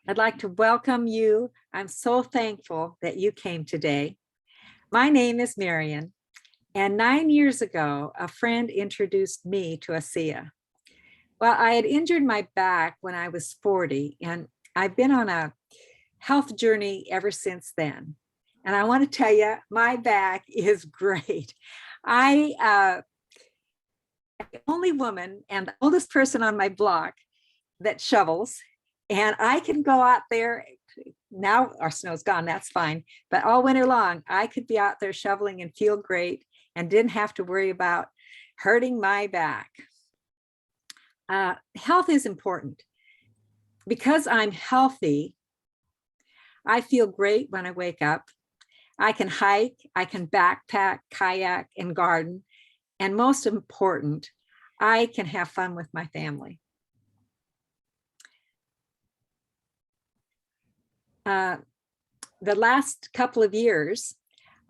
I'd like to welcome you. I'm so thankful that you came today. My name is Marian, and 9 years ago, a friend introduced me to ASEA. Well, I had injured my back when I was 40, and I've been on a health journey ever since then. And I want to tell you, my back is great. I'm the only woman and the oldest person on my block that shovels, and I can go out there. Now our snow's gone, that's fine. But all winter long, I could be out there shoveling and feel great and didn't have to worry about hurting my back. Health is important. Because I'm healthy, I feel great when I wake up. I can hike, I can backpack, kayak, and garden. And most important, I can have fun with my family. The last couple of years,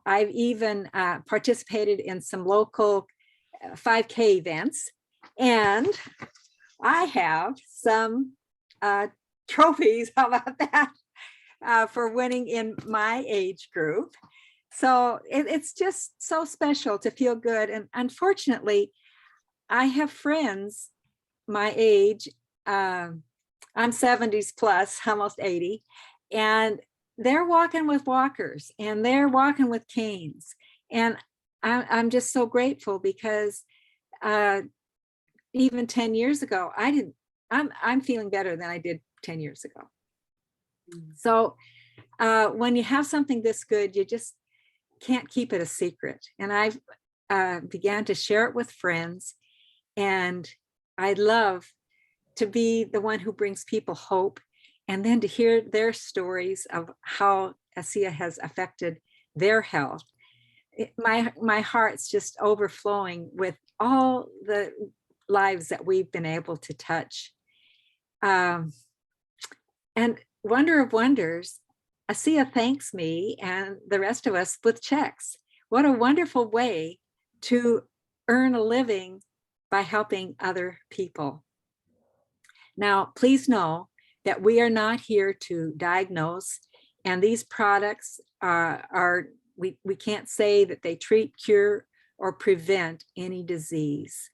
I've even participated in some local 5K events, and I have some trophies, how about that, for winning in my age group. So it's just so special to feel good. And unfortunately, I have friends my age, I'm 70s plus, almost 80, and they're walking with walkers and they're walking with canes. And I'm just so grateful because even 10 years ago, I'm feeling better than I did 10 years ago. So when you have something this good, you just can't keep it a secret. And I've began to share it with friends, and I love to be the one who brings people hope, and then to hear their stories of how ASEA has affected their health. My heart's just overflowing with all the lives that we've been able to touch. And wonder of wonders, ASEA thanks me and the rest of us with checks. What a wonderful way to earn a living by helping other people. Now, please know that we are not here to diagnose, and these products we can't say that they treat, cure, or prevent any disease.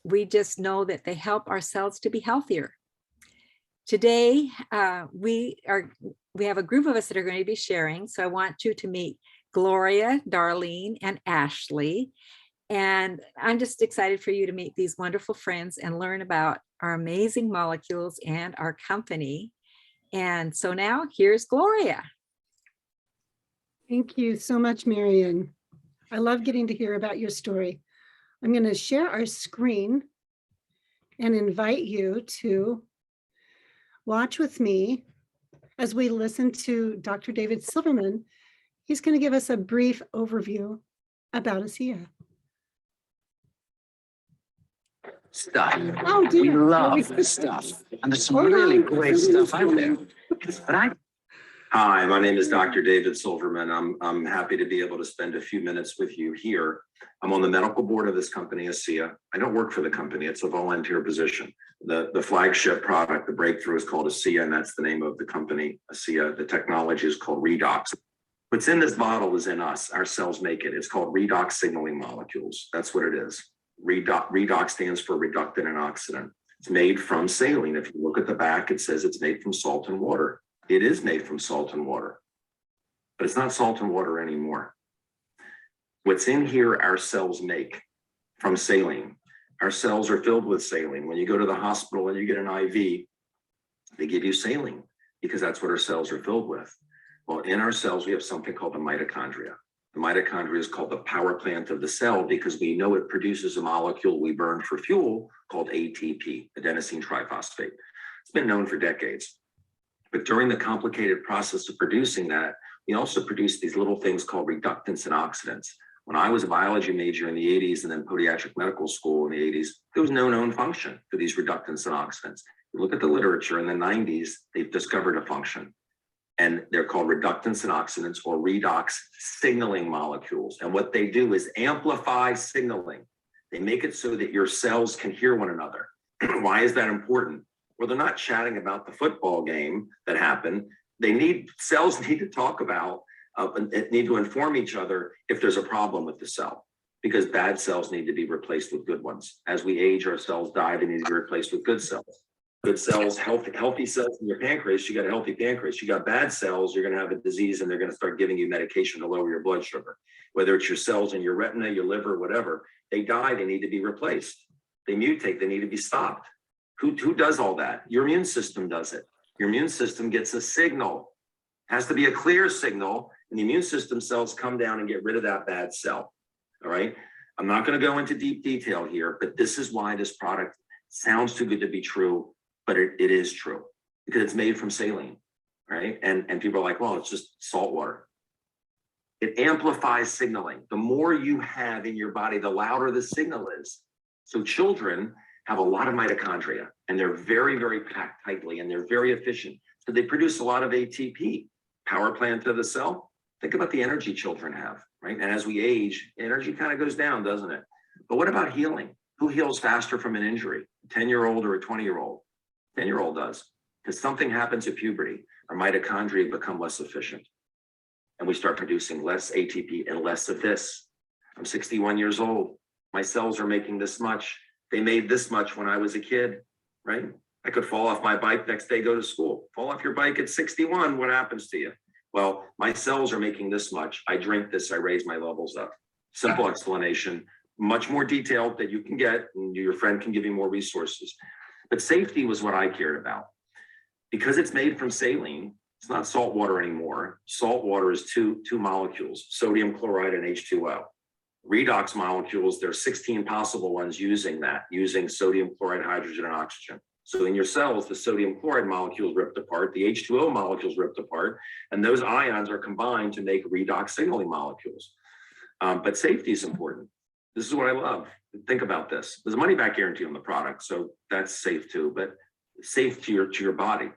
We just know that they help our cells to be healthier. Today, we have a group of us that are going to be sharing. So I want you to meet Gloria, Darleen, and Ashley. And I'm just excited for you to meet these wonderful friends and learn about our amazing molecules and our company. And so now here's Gloria. Thank you so much, Marian. I love getting to hear about your story. I'm going to share our screen and invite you to watch with me as we listen to Dr. David Silverman. He's going to give us a brief overview about ASEA. Stuff. Oh, dear. We love this stuff. And there's some really great stuff out there. But Hi, my name is Dr. David Silverman. I'm happy to be able to spend a few minutes with you here. I'm on the medical board of this company, ASEA. I don't work for the company. It's a volunteer position. The flagship product, the breakthrough, is called ASEA, and that's the name of the company, ASEA. The technology is called redox. What's in this bottle is in us. Our cells make it. It's called redox signaling molecules. That's what it is. Redox stands for reductant and oxidant. It's made from saline. If you look at the back, it says it's made from salt and water. It is made from salt and water, but it's not salt and water anymore. What's in here, our cells make from saline. Our cells are filled with saline. When you go to the hospital and you get an IV, they give you saline because that's what our cells are filled with. Well, in our cells, we have something called the mitochondria. The mitochondria is called the power plant of the cell because we know it produces a molecule we burn for fuel called ATP, adenosine triphosphate. It's been known for decades. But during the complicated process of producing that, we also produce these little things called reductants and oxidants. When I was a biology major in the 80s and then podiatric medical school in the 80s, there was no known function for these reductants and oxidants. You look at the literature in the 90s, they've discovered a function. And they're called reductants and oxidants, or redox signaling molecules. And what they do is amplify signaling. They make it so that your cells can hear one another. Why is that important? or they're not chatting about the football game that happened. Cells need to talk about, need to inform each other if there's a problem with the cell, because bad cells need to be replaced with good ones. As we age, our cells die, they need to be replaced with good cells. Good cells, healthy cells in your pancreas, you got a healthy pancreas. You got bad cells, you're gonna have a disease and they're gonna start giving you medication to lower your blood sugar. Whether it's your cells in your retina, your liver, whatever, they die, they need to be replaced. They mutate, they need to be stopped. Who does all that? Your immune system does it. Your immune system gets a signal. It has to be a clear signal, and the immune system cells come down and get rid of that bad cell. All right. I'm not going to go into deep detail here, but this is why this product sounds too good to be true, but it is true because it's made from saline, right? And people are like, well, it's just salt water. It amplifies signaling. The more you have in your body, the louder the signal is. So children have a lot of mitochondria and they're very, very packed tightly and they're very efficient. So they produce a lot of ATP, power plant to the cell. Think about the energy children have, right? And as we age, energy kind of goes down, doesn't it? But what about healing? Who heals faster from an injury? A 10-year-old or a 20-year-old? 10-year-old does, because something happens at puberty. Our mitochondria become less efficient and we start producing less ATP and less of this. I'm 61 years old. My cells are making this much. They made this much when I was a kid, right? I could fall off my bike, next day go to school. Fall off your bike at 61, what happens to you? Well, my cells are making this much. I drink this, I raise my levels up. Simple explanation, much more detailed that you can get, and your friend can give you more resources. But safety was what I cared about. Because it's made from saline, it's not salt water anymore. Salt water is two molecules, sodium chloride and H2O. Redox molecules, there are 16 possible ones using sodium chloride, hydrogen, and oxygen. So in your cells, the sodium chloride molecules ripped apart, the H2O molecules ripped apart, and those ions are combined to make redox signaling molecules. But safety is important. This is what I love. Think about this. There's a money back guarantee on the product, so that's safe too, but safe to your body.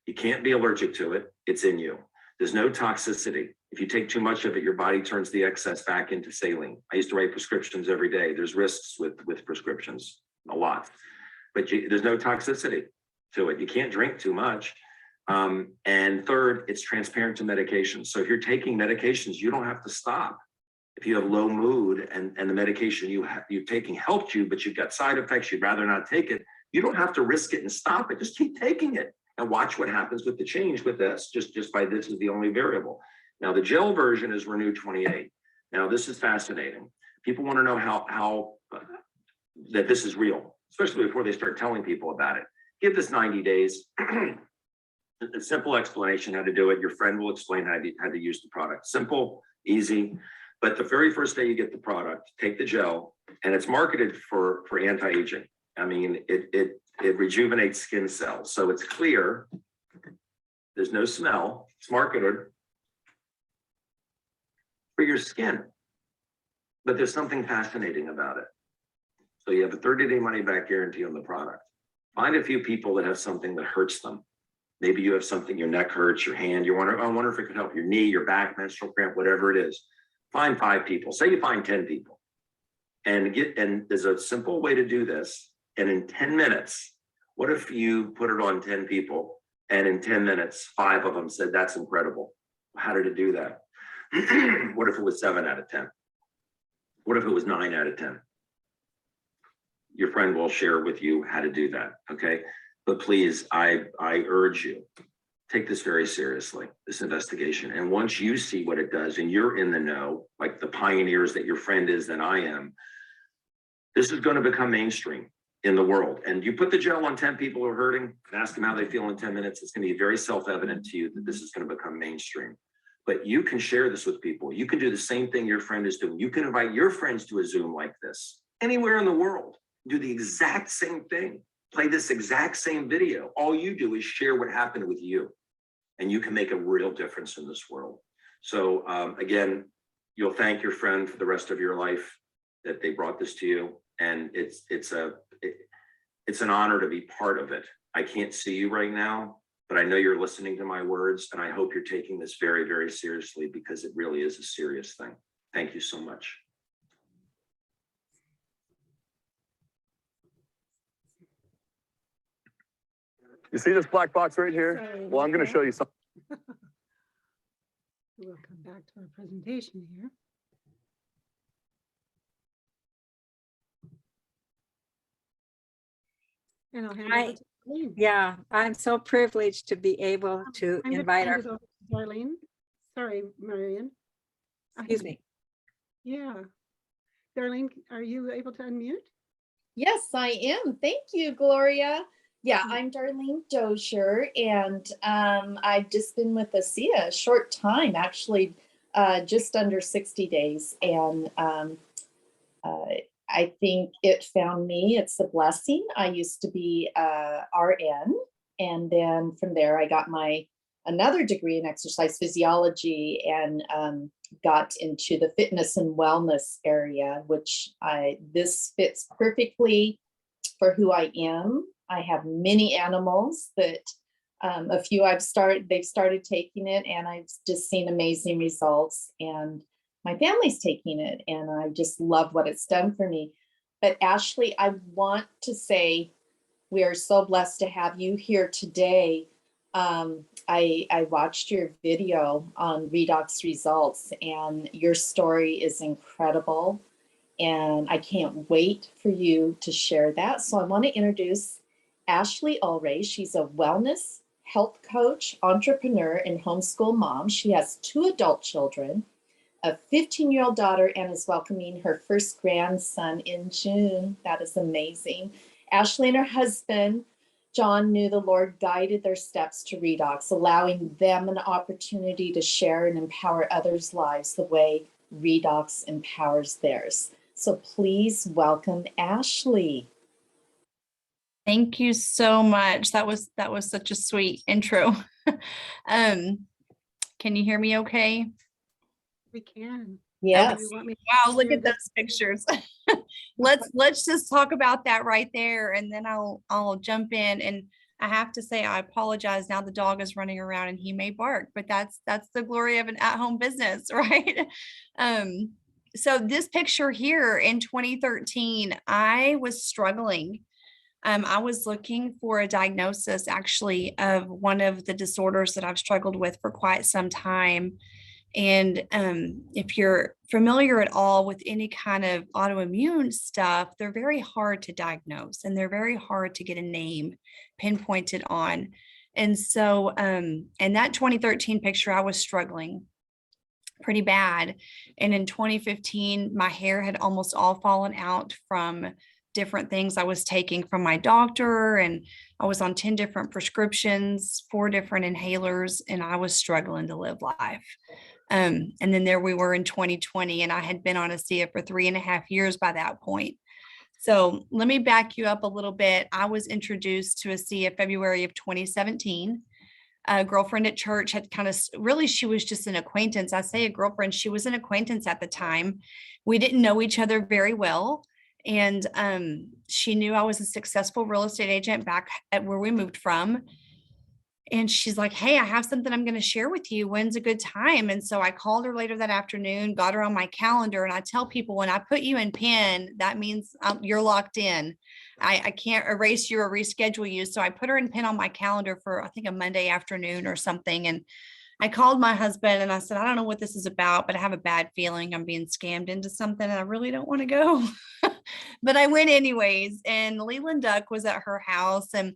You can't be allergic to it. It's in you. There's no toxicity. If you take too much of it, your body turns the excess back into saline. I used to write prescriptions every day. There's risks with prescriptions, a lot, but there's no toxicity to it. You can't drink too much. And third, it's transparent to medications. So if you're taking medications, you don't have to stop. If you have low mood and the medication you're taking helped you, but you've got side effects, you'd rather not take it, you don't have to risk it and stop it. Just keep taking it and watch what happens with the change with this, just by this is the only variable. Now the gel version is Renew 28. Now this is fascinating. People want to know how that this is real, especially before they start telling people about it. Give this 90 days. A simple explanation how to do it. Your friend will explain how to use the product. Simple, easy. But the very first day you get the product, take the gel, and it's marketed for anti-aging. I mean, it rejuvenates skin cells. So it's clear. There's no smell. It's marketed for your skin. But there's something fascinating about it. So you have a 30-day money-back guarantee on the product. Find a few people that have something that hurts them. Maybe you have something, your neck hurts, your hand, I wonder if it could help your knee, your back, menstrual cramp, whatever it is. Find 5 people. Say you find 10 people. And there's a simple way to do this. And in 10 minutes, what if you put it on 10 people and in 10 minutes, 5 of them said, that's incredible. How did it do that? What if it was 7 out of 10? What if it was 9 out of 10? Your friend will share with you how to do that, okay? But please, I urge you, take this very seriously, this investigation. And once you see what it does and you're in the know, like the pioneers that your friend is and I am, this is going to become mainstream in the world. And you put the gel on 10 people who are hurting and ask them how they feel in 10 minutes, it's going to be very self-evident to you that this is going to become mainstream. But you can share this with people. You can do the same thing your friend is doing. You can invite your friends to a Zoom like this, anywhere in the world. Do the exact same thing. Play this exact same video. All you do is share what happened with you. And you can make a real difference in this world. So again, you'll thank your friend for the rest of your life that they brought this to you. And it's an honor to be part of it. I can't see you right now, but I know you're listening to my words, and I hope you're taking this very, very seriously because it really is a serious thing. Thank you so much. You see this black box right here? Sorry Well, I'm about going to that. show you something. We'll come back to our presentation here. And I'll hand it over to Darlene. Yeah, I'm so privileged to be able to I'm gonna invite hand our, it over to Darlene. Sorry, Marian. excuse me. Yeah. Darlene, are you able to unmute? Yes, I am. Thank you, Gloria. Yeah, Mm. I'm Darleen Dozier, and I've just been with ASEA a short time, actually, just under 60 days. And I think it found me. It's a blessing. I used to be RN, and then from there, I got another degree in exercise physiology and got into the fitness and wellness area, which this fits perfectly for who I am. I have many animals that a few they've started taking it, and I've just seen amazing results, and my family's taking it, and I just love what it's done for me. But Ashley, I want to say we are so blessed to have you here today. I watched your video on redox results, and your story is incredible. And I can't wait for you to share that. So I want to introduce Ashley Ulrey. She's a wellness health coach, entrepreneur, and homeschool mom. She has 2 adult children, a 15-year-old daughter, and is welcoming her first grandson in June. That is amazing. Ashley and her husband, John, knew the Lord guided their steps to redox, allowing them an opportunity to share and empower others' lives the way redox empowers theirs. So please welcome Ashley. Thank you so much. That was such a sweet intro. Can you hear me okay? We can. Yes. You want me to Wow, look share at this? those pictures. Let's just talk about that right there, and then I'll jump in. And I have to say, I apologize. Now the dog is running around and he may bark, but that's the glory of an at-home business, right? So this picture here in 2013, I was struggling. I was looking for a diagnosis actually of one of the disorders that I've struggled with for quite some time. And if you're familiar at all with any kind of autoimmune stuff, they're very hard to diagnose and they're very hard to get a name pinpointed on. And so in that 2013 picture, I was struggling pretty bad. And in 2015, my hair had almost all fallen out from different things I was taking from my doctor, and I was on 10 different prescriptions, 4 different inhalers, and I was struggling to live life. And then there we were in 2020, and I had been on ASEA for 3.5 years by that point. So let me back you up a little bit. I was introduced to ASEA February of 2017. A girlfriend at church had she was just an acquaintance. I say a girlfriend, she was an acquaintance at the time. We didn't know each other very well. And she knew I was a successful real estate agent back at where we moved from. And she's like, hey, I have something I'm going to share with you. When's a good time? And so I called her later that afternoon, got her on my calendar. And I tell people, when I put you in pen, that means you're locked in. I can't erase you or reschedule you. So I put her in pen on my calendar for, I think, a Monday afternoon or something. And I called my husband and I said, I don't know what this is about, but I have a bad feeling I'm being scammed into something and I really don't want to go. But I went anyways. And Leland Duck was at her house, and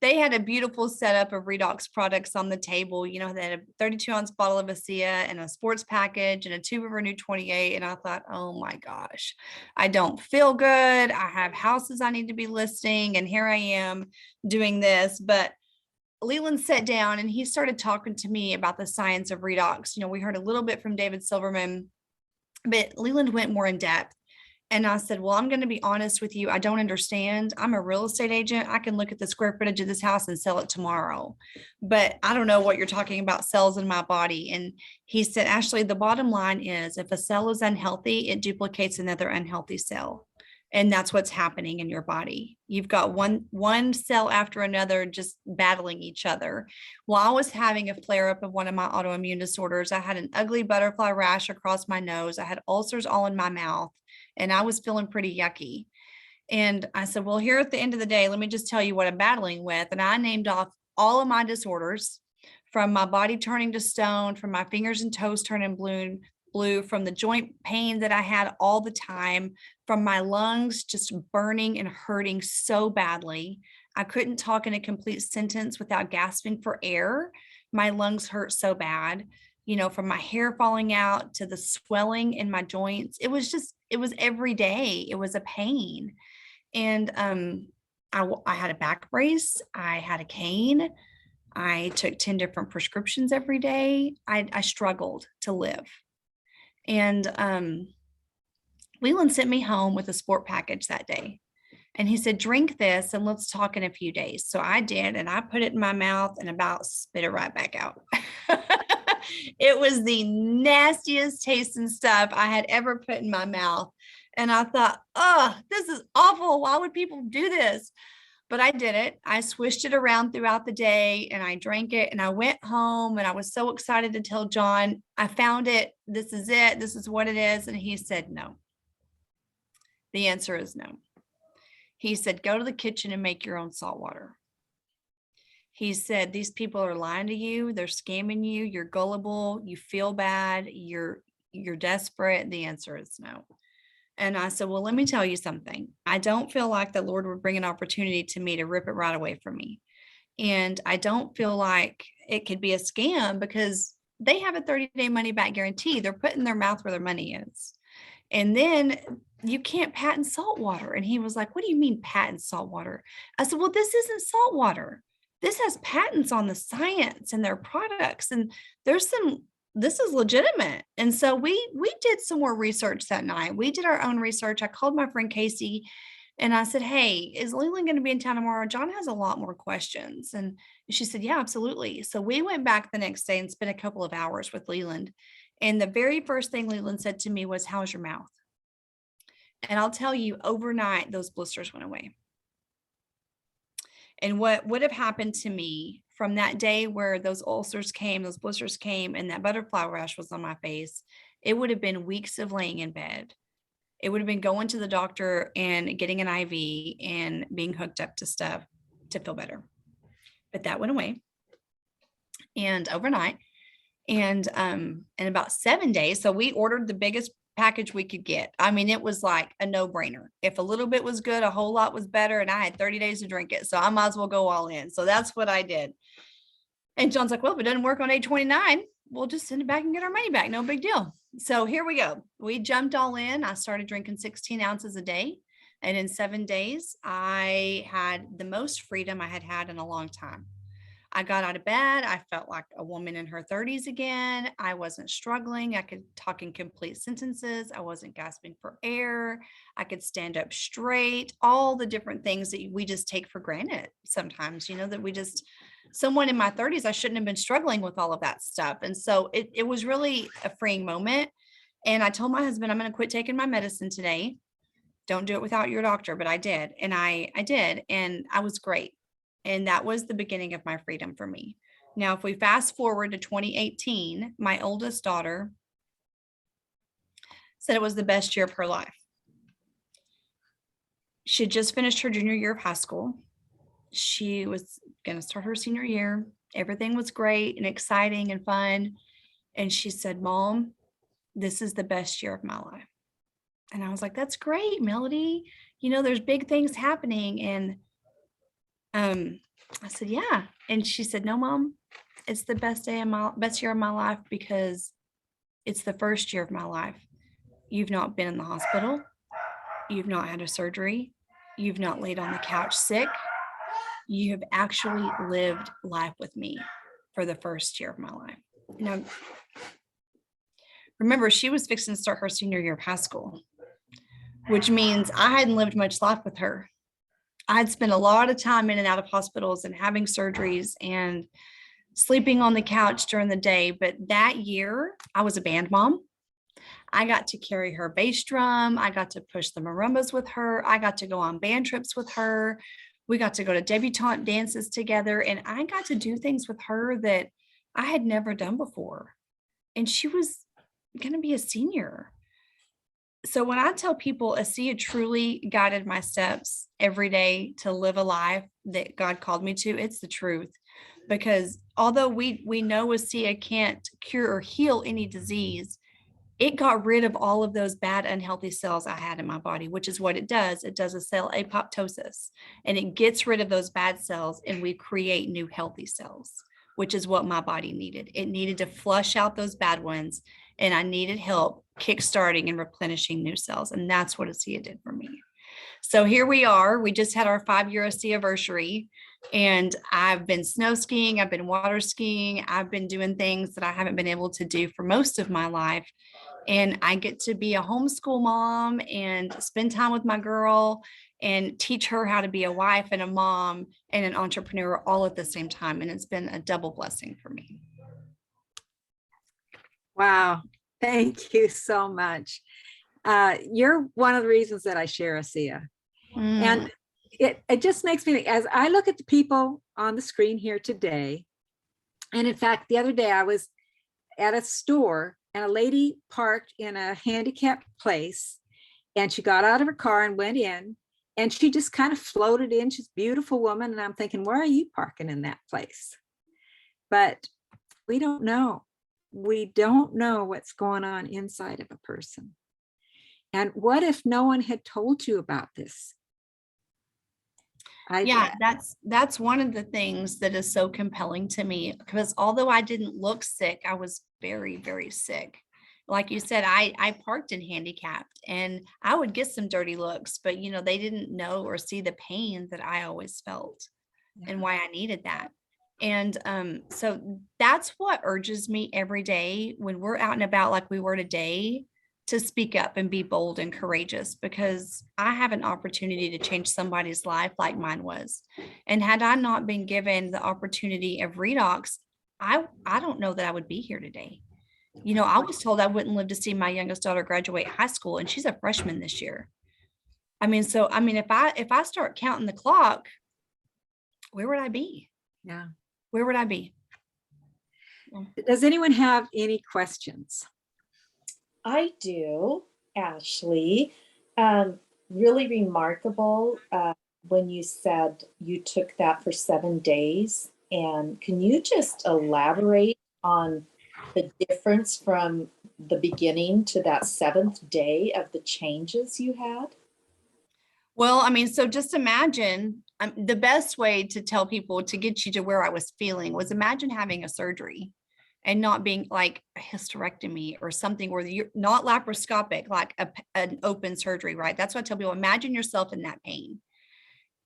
they had a beautiful setup of redox products on the table. You know, they had a 32-ounce bottle of ASEA and a sports package and a tube of Renew 28. And I thought, oh my gosh, I don't feel good. I have houses I need to be listing. And here I am doing this. But Leland sat down and he started talking to me about the science of redox. You know, we heard a little bit from David Silverman, but Leland went more in depth. And I said, well, I'm going to be honest with you. I don't understand. I'm a real estate agent. I can look at the square footage of this house and sell it tomorrow. But I don't know what you're talking about cells in my body. And he said, Ashley, the bottom line is if a cell is unhealthy, it duplicates another unhealthy cell. And that's what's happening in your body. You've got one cell after another just battling each other. While I was having a flare up of one of my autoimmune disorders, I had an ugly butterfly rash across my nose. I had ulcers all in my mouth, and I was feeling pretty yucky. And I said, well, here at the end of the day, let me just tell you what I'm battling with. And I named off all of my disorders, from my body turning to stone, from my fingers and toes turning blue, from the joint pain that I had all the time, from my lungs just burning and hurting so badly. I couldn't talk in a complete sentence without gasping for air. My lungs hurt so bad, from my hair falling out to the swelling in my joints. It was every day. It was a pain. And I had a back brace. I had a cane. I took 10 different prescriptions every day. I struggled to live. And Leland sent me home with a sport package that day. And he said, drink this and let's talk in a few days. So I did, and I put it in my mouth and about spit it right back out. It was the nastiest tasting stuff I had ever put in my mouth. And I thought, oh, this is awful. Why would people do this? But I did it. I swished it around throughout the day and I drank it, and I went home and I was so excited to tell John, I found it. This is it. This is what it is. And he said, no. The answer is no. He said, go to the kitchen and make your own salt water. He said, these people are lying to you. They're scamming you. You're gullible. You feel bad. You're desperate. The answer is no. And I said, well, let me tell you something. I don't feel like the Lord would bring an opportunity to me to rip it right away from me. And I don't feel like it could be a scam, because they have a 30-day money back guarantee. They're putting their mouth where their money is. And then you can't patent salt water. And he was like, what do you mean patent salt water? I said, well, this isn't salt water. This has patents on the science and their products. And this is legitimate. And so we did some more research that night. We did our own research. I called my friend Casey and I said, hey, is Leland going to be in town tomorrow? John has a lot more questions. And she said, yeah, absolutely. So we went back the next day and spent a couple of hours with Leland. And the very first thing Leland said to me was, how's your mouth? And I'll tell you, overnight, those blisters went away. And what would have happened to me from that day where those ulcers came, those blisters came, and that butterfly rash was on my face, it would have been weeks of laying in bed. It would have been going to the doctor and getting an IV and being hooked up to stuff to feel better. But that went away. And overnight, and in about 7 days, so we ordered the biggest package we could get. I mean, it was like a no-brainer. If a little bit was good, a whole lot was better, and I had 30 days to drink it. So I might as well go all in. So that's what I did. And John's like, well, if it doesn't work on 8/29, we'll just send it back and get our money back. No big deal. So here we go. We jumped all in. I started drinking 16 ounces a day. And in 7 days, I had the most freedom I had had in a long time. I got out of bed. I felt like a woman in her 30s again. I wasn't struggling. I could talk in complete sentences. I wasn't gasping for air. I could stand up straight. All the different things that we just take for granted sometimes, that someone in my 30s, I shouldn't have been struggling with all of that stuff. And so it was really a freeing moment. And I told my husband, I'm going to quit taking my medicine today. Don't do it without your doctor, but I did. And I did. And I was great. And that was the beginning of my freedom for me. Now, if we fast forward to 2018, my oldest daughter said it was the best year of her life. She had just finished her junior year of high school. She was going to start her senior year. Everything was great and exciting and fun. And she said, Mom, this is the best year of my life. And I was like, that's great, Melody. There's big things happening. And I said, yeah. And she said, no, Mom, it's the best year of my life because it's the first year of my life. You've not been in the hospital. You've not had a surgery. You've not laid on the couch sick. You have actually lived life with me for the first year of my life. Now, remember, she was fixing to start her senior year of high school, which means I hadn't lived much life with her. I'd spent a lot of time in and out of hospitals and having surgeries and sleeping on the couch during the day. But that year, I was a band mom. I got to carry her bass drum. I got to push the marimbas with her. I got to go on band trips with her. We got to go to debutante dances together. And I got to do things with her that I had never done before. And she was going to be a senior. So when I tell people ASEA truly guided my steps every day to live a life that God called me to, it's the truth. Because although we know ASEA can't cure or heal any disease, it got rid of all of those bad, unhealthy cells I had in my body, which is what it does. It does a cell apoptosis, and it gets rid of those bad cells, and we create new healthy cells, which is what my body needed. It needed to flush out those bad ones, and I needed help kickstarting and replenishing new cells. And that's what ASEA did for me. So here we are. We just had our 5-year ASEA anniversary, and I've been snow skiing. I've been water skiing. I've been doing things that I haven't been able to do for most of my life. And I get to be a homeschool mom and spend time with my girl and teach her how to be a wife and a mom and an entrepreneur all at the same time. And it's been a double blessing for me. Wow. Thank you so much. You're one of the reasons that I share ASEA. And it just makes me, as I look at the people on the screen here today, and in fact, the other day I was at a store and a lady parked in a handicapped place, and she got out of her car and went in, and she just kind of floated in. She's a beautiful woman. And I'm thinking, why are you parking in that place? But we don't know. We don't know what's going on inside of a person. And what if no one had told you about this? That's one of the things that is so compelling to me, because although I didn't look sick, I was very, very sick. Like you said, I parked in handicapped, and I would get some dirty looks, but they didn't know or see the pain that I always felt and why I needed that. And so that's what urges me every day when we're out and about like we were today, to speak up and be bold and courageous, because I have an opportunity to change somebody's life like mine was. And had I not been given the opportunity of redox, I don't know that I would be here today. I was told I wouldn't live to see my youngest daughter graduate high school, and she's a freshman this year. If I start counting the clock, where would I be? Yeah. Where would I be? Does anyone have any questions? I do, Ashley. Really remarkable when you said you took that for 7 days. And can you just elaborate on the difference from the beginning to that 7th day of the changes you had? Well, so just imagine, the best way to tell people to get you to where I was feeling was, imagine having a surgery and not being like a hysterectomy or something where you're not laparoscopic, like an open surgery, right? That's what I tell people. Imagine yourself in that pain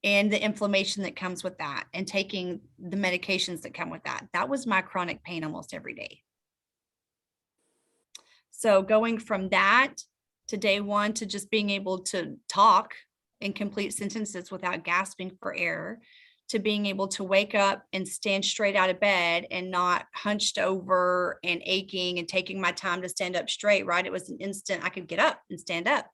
and the inflammation that comes with that, and taking the medications that come with that. That was my chronic pain almost every day. So going from that to day 1 to just being able to talk in complete sentences without gasping for air, to being able to wake up and stand straight out of bed and not hunched over and aching and taking my time to stand up straight, right? It was an instant I could get up and stand up,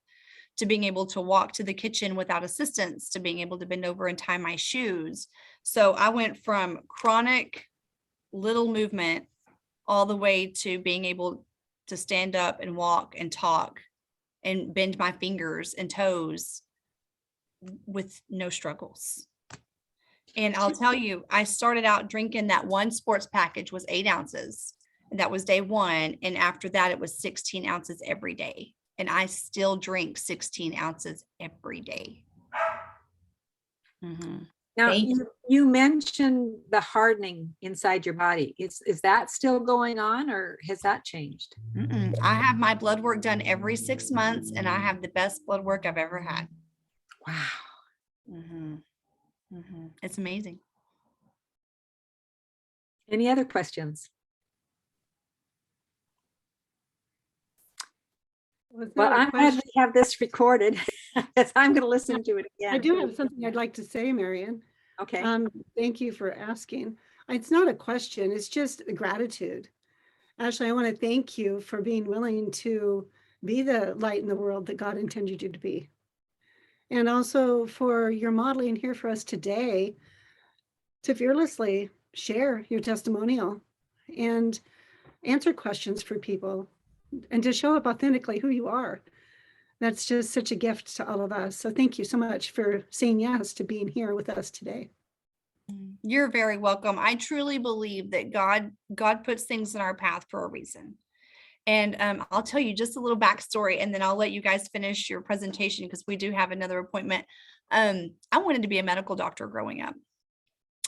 to being able to walk to the kitchen without assistance, to being able to bend over and tie my shoes. So I went from chronic little movement all the way to being able to stand up and walk and talk and bend my fingers and toes with no struggles. And I'll tell you, I started out drinking that one sports package was 8 ounces. And that was day 1. And after that, it was 16 ounces every day. And I still drink 16 ounces every day. Mm-hmm. Now, you mentioned the hardening inside your body. Is that still going on, or has that changed? I have my blood work done every 6 months, and I have the best blood work I've ever had. Wow. Mm-hmm. Mm-hmm. It's amazing. Any other questions? Well, I'm glad we have this recorded, because I'm going to listen to it again. I do have something I'd like to say, Marian. Okay. Thank you for asking. It's not a question, it's just a gratitude. Ashley, I want to thank you for being willing to be the light in the world that God intended you to be. And also for your modeling here for us today, to fearlessly share your testimonial and answer questions for people, and to show up authentically who you are. That's just such a gift to all of us. So thank you so much for saying yes to being here with us today. You're very welcome. I truly believe that God puts things in our path for a reason. And I'll tell you just a little backstory, and then I'll let you guys finish your presentation because we do have another appointment. I wanted to be a medical doctor growing up.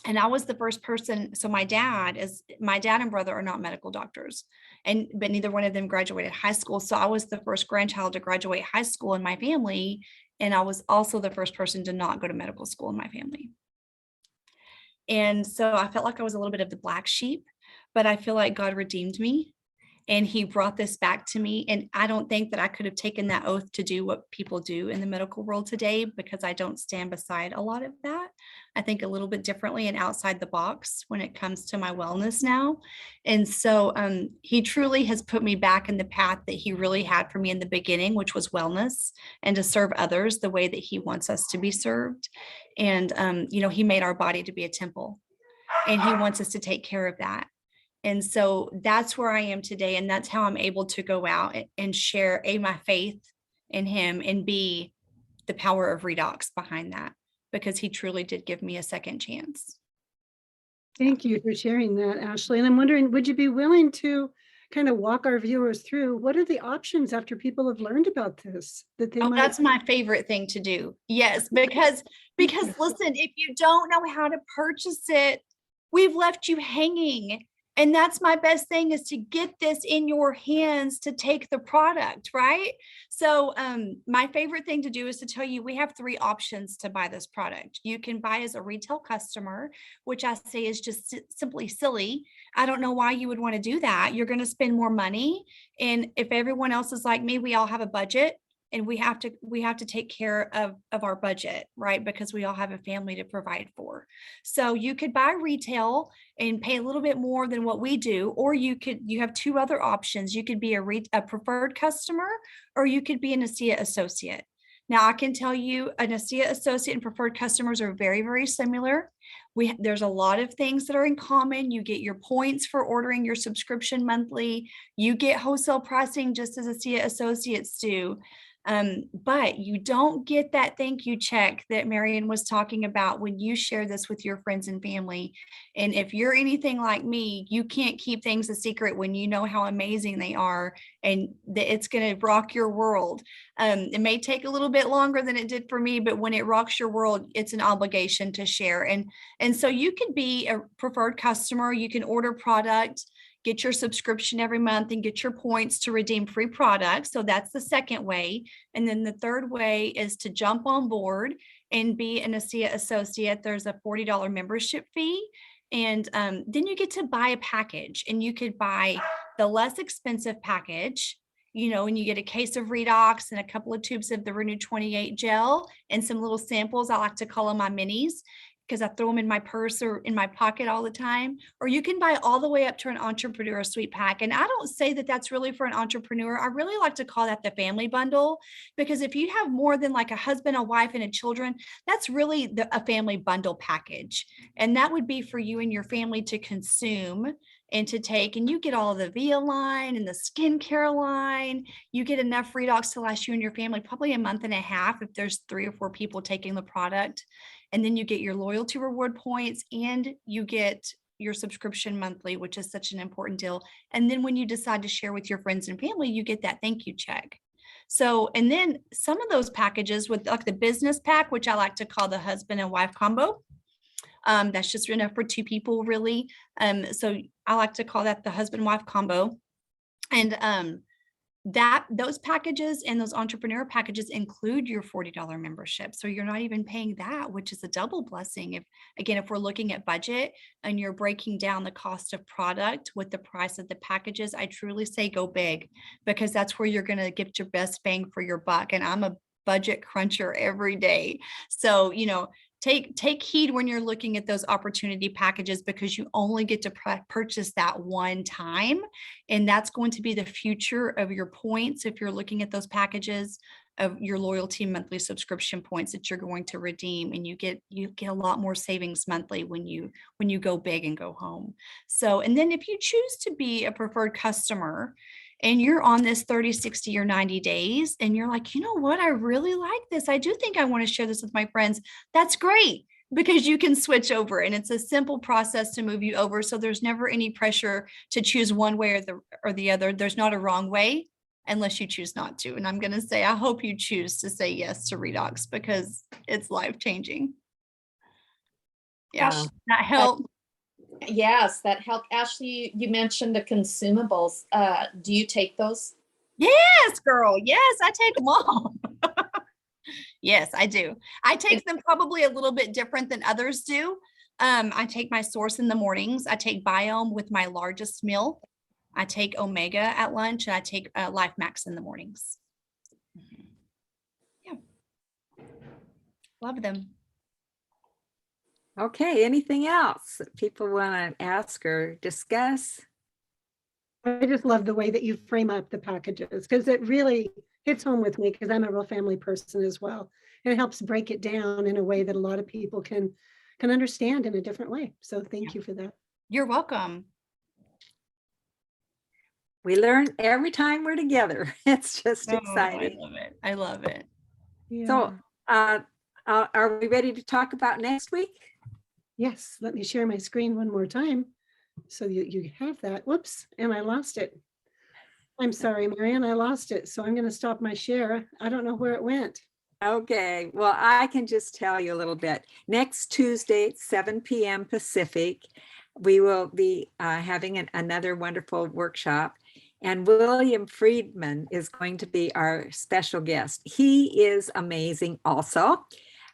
And I was the first person. So my dad and brother are not medical doctors, but neither one of them graduated high school. So I was the first grandchild to graduate high school in my family. And I was also the first person to not go to medical school in my family. And so I felt like I was a little bit of the black sheep, but I feel like God redeemed me. And he brought this back to me. And I don't think that I could have taken that oath to do what people do in the medical world today, because I don't stand beside a lot of that. I think a little bit differently and outside the box when it comes to my wellness now. And so he truly has put me back in the path that he really had for me in the beginning, which was wellness and to serve others the way that he wants us to be served. And, he made our body to be a temple, and he wants us to take care of that. And so that's where I am today. And that's how I'm able to go out and share my faith in him, and B, the power of redox behind that, because he truly did give me a second chance. Thank you for sharing that, Ashley. And I'm wondering, would you be willing to kind of walk our viewers through what are the options after people have learned about this that they might? That's my favorite thing to do. Yes, because listen, if you don't know how to purchase it, we've left you hanging. And that's my best thing, is to get this in your hands to take the product, right? So my favorite thing to do is to tell you we have 3 options to buy this product. You can buy as a retail customer, which I say is just simply silly. I don't know why you would want to do that. You're going to spend more money. And if everyone else is like me, we all have a budget. And we have to take care of our budget, right? Because we all have a family to provide for. So you could buy retail and pay a little bit more than what we do, or you have 2 other options. You could be a preferred customer, or you could be an ASEA associate. Now I can tell you an ASEA associate and preferred customers are very, very similar. There's a lot of things that are in common. You get your points for ordering your subscription monthly. You get wholesale pricing just as ASEA associates do. But you don't get that thank you check that Marian was talking about when you share this with your friends and family. And if you're anything like me, you can't keep things a secret when you know how amazing they are, and that it's going to rock your world. It may take a little bit longer than it did for me, but when it rocks your world, it's an obligation to share. And so you could be a preferred customer. You can order product, get your subscription every month, and get your points to redeem free products. So that's the second way. And then the third way is to jump on board and be an ASEA associate. There's a $40 membership fee. And then you get to buy a package, and you could buy the less expensive package, and you get a case of redox and a couple of tubes of the Renew 28 gel and some little samples. I like to call them my minis, because I throw them in my purse or in my pocket all the time. Or you can buy all the way up to an entrepreneur suite pack. And I don't say that that's really for an entrepreneur. I really like to call that the family bundle, because if you have more than like a husband, a wife, and a children, that's really a family bundle package. And that would be for you and your family to consume and to take, and you get all of the Via line and the skincare line. You get enough redox to last you and your family probably a month and a half if there's 3 or 4 people taking the product. And then you get your loyalty reward points, and you get your subscription monthly, which is such an important deal. And then when you decide to share with your friends and family, you get that thank you check. So, and then some of those packages with like the business pack, which I like to call the husband and wife combo. That's just enough for 2 people, really. So I like to call that the husband and wife combo. And those packages and those entrepreneur packages include your $40 membership. So you're not even paying that, which is a double blessing. If we're looking at budget and you're breaking down the cost of product with the price of the packages, I truly say go big, because that's where you're going to get your best bang for your buck. And I'm a budget cruncher every day. So, take heed when you're looking at those opportunity packages, because you only get to purchase that one time. And that's going to be the future of your points. If you're looking at those packages of your loyalty monthly subscription points that you're going to redeem, and you get a lot more savings monthly when you go big and go home. So, and then if you choose to be a preferred customer, and you're on this 30, 60, or 90 days, and you're like, you know what? I really like this. I do think I want to share this with my friends. That's great, because you can switch over, and it's a simple process to move you over. So there's never any pressure to choose one way or the other. There's not a wrong way unless you choose not to. And I'm going to say, I hope you choose to say yes to redox, because it's life-changing. Yeah, Wow. that helped. Yes, that helped. Ashley, you mentioned the consumables. Do you take those? Yes, girl. Yes, I take them all. Yes, I do. I take them probably a little bit different than others do. I take my source in the mornings. I take Biome with my largest meal. I take Omega at lunch, and I take Life Max in the mornings. Yeah. Love them. Okay, anything else that people want to ask or discuss? I just love the way that you frame up the packages, because it really hits home with me, because I'm a real family person as well. And it helps break it down in a way that a lot of people can understand in a different way. So thank you for that. You're welcome. We learn every time we're together. It's just Oh, exciting. I love it. I love it. So are we ready to talk about next week? Yes, let me share my screen one more time. So you have that. Whoops, and I lost it. I'm sorry, Marian, I lost it. So I'm going to stop my share. I don't know where it went. Okay, well, I can just tell you a little bit. Next Tuesday, 7 p.m. Pacific, we will be having another wonderful workshop. And William Friedman is going to be our special guest. He is amazing also.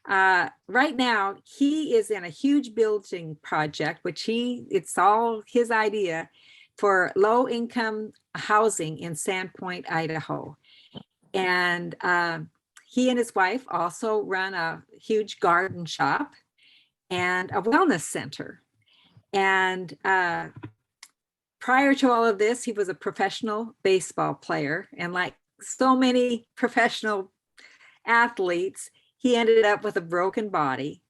Right now, he is in a huge building project, which it's all his idea for low-income housing in Sandpoint, Idaho. And he and his wife also run a huge garden shop and a wellness center. And prior to all of this, he was a professional baseball player. And like so many professional athletes, he ended up with a broken body.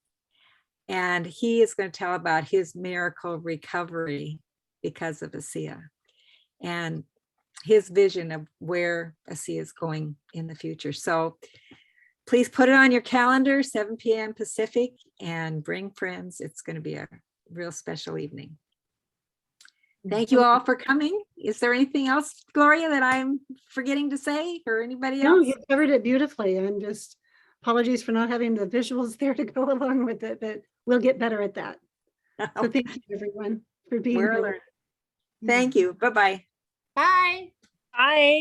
And he is going to tell about his miracle recovery because of ASEA and his vision of where ASEA is going in the future. So please put it on your calendar, 7 p.m. Pacific, and bring friends. It's going to be a real special evening. Thank you all for coming. Is there anything else, Gloria, that I'm forgetting to say, or anybody No, else? you covered it beautifully. And just apologies for not having the visuals there to go along with it, but we'll get better at that. So thank you, everyone, for being We're here. learning. Thank you. Bye-bye. Bye. Bye.